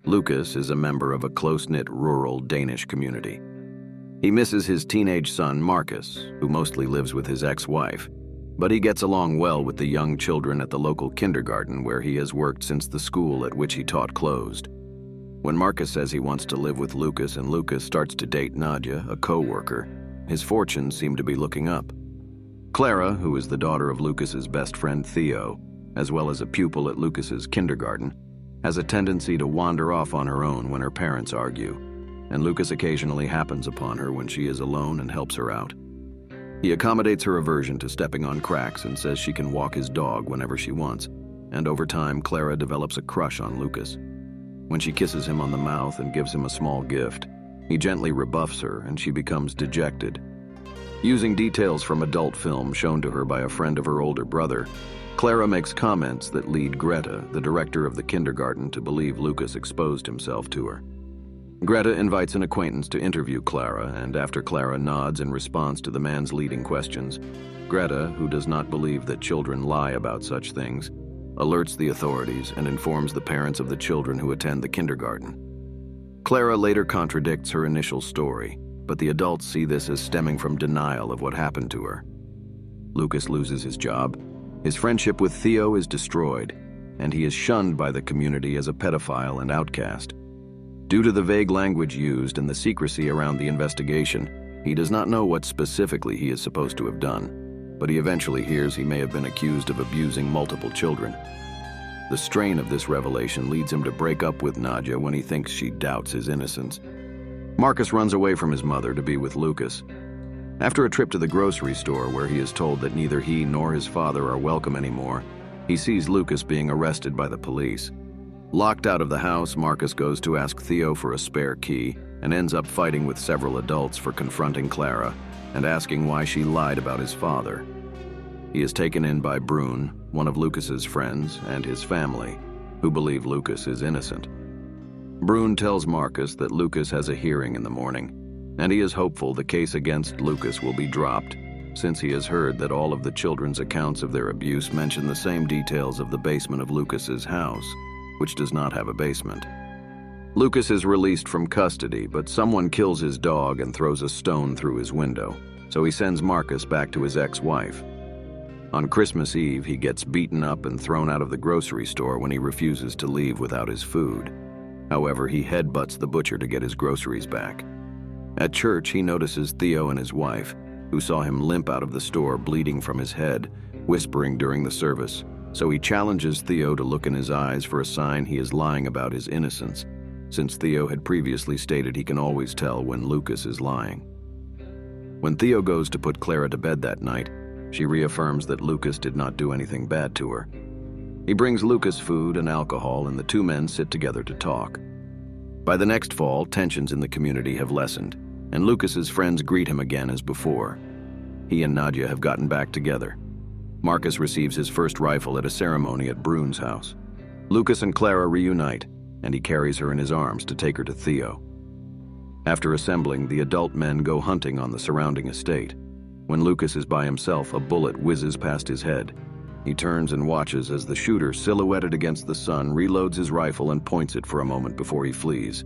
Lucas is a member of a close-knit rural Danish community. He misses his teenage son, Marcus, who mostly lives with his ex-wife, but he gets along well with the young children at the local kindergarten where he has worked since the school at which he taught closed. When Marcus says he wants to live with Lucas and Lucas starts to date Nadia, a co-worker, his fortunes seem to be looking up. Klara, who is the daughter of Lucas's best friend Theo, as well as a pupil at Lucas's kindergarten, has a tendency to wander off on her own when her parents argue, and Lucas occasionally happens upon her when she is alone and helps her out. He accommodates her aversion to stepping on cracks and says she can walk his dog whenever she wants, and over time Klara develops a crush on Lucas. When she kisses him on the mouth and gives him a small gift, he gently rebuffs her and she becomes dejected. Using details from adult film shown to her by a friend of her older brother, Klara makes comments that lead Greta, the director of the kindergarten, to believe Lucas exposed himself to her. Greta invites an acquaintance to interview Klara, and after Klara nods in response to the man's leading questions, Greta, who does not believe that children lie about such things, alerts the authorities and informs the parents of the children who attend the kindergarten. Klara later contradicts her initial story, but the adults see this as stemming from denial of what happened to her. Lucas loses his job, his friendship with Theo is destroyed, and he is shunned by the community as a pedophile and outcast. Due to the vague language used and the secrecy around the investigation, he does not know what specifically he is supposed to have done, but he eventually hears he may have been accused of abusing multiple children. The strain of this revelation leads him to break up with Nadia when he thinks she doubts his innocence. Marcus runs away from his mother to be with Lucas. After a trip to the grocery store where he is told that neither he nor his father are welcome anymore, he sees Lucas being arrested by the police. Locked out of the house, Marcus goes to ask Theo for a spare key and ends up fighting with several adults for confronting Klara and asking why she lied about his father. He is taken in by Brune, one of Lucas's friends, and his family, who believe Lucas is innocent. Brune tells Marcus that Lucas has a hearing in the morning, and he is hopeful the case against Lucas will be dropped, since he has heard that all of the children's accounts of their abuse mention the same details of the basement of Lucas's house, which does not have a basement. Lucas is released from custody, but someone kills his dog and throws a stone through his window, so he sends Marcus back to his ex-wife. On Christmas Eve, he gets beaten up and thrown out of the grocery store when he refuses to leave without his food. However, he headbutts the butcher to get his groceries back. At church, he notices Theo and his wife, who saw him limp out of the store bleeding from his head, whispering during the service, so he challenges Theo to look in his eyes for a sign he is lying about his innocence, since Theo had previously stated he can always tell when Lucas is lying. When Theo goes to put Klara to bed that night, she reaffirms that Lucas did not do anything bad to her. He brings Lucas food and alcohol, and the two men sit together to talk. By the next fall, tensions in the community have lessened, and Lucas's friends greet him again as before. He and Nadia have gotten back together. Marcus receives his first rifle at a ceremony at Brune's house. Lucas and Klara reunite, and he carries her in his arms to take her to Theo. After assembling, the adult men go hunting on the surrounding estate. When Lucas is by himself, a bullet whizzes past his head. He turns and watches as the shooter, silhouetted against the sun, reloads his rifle and points it for a moment before he flees.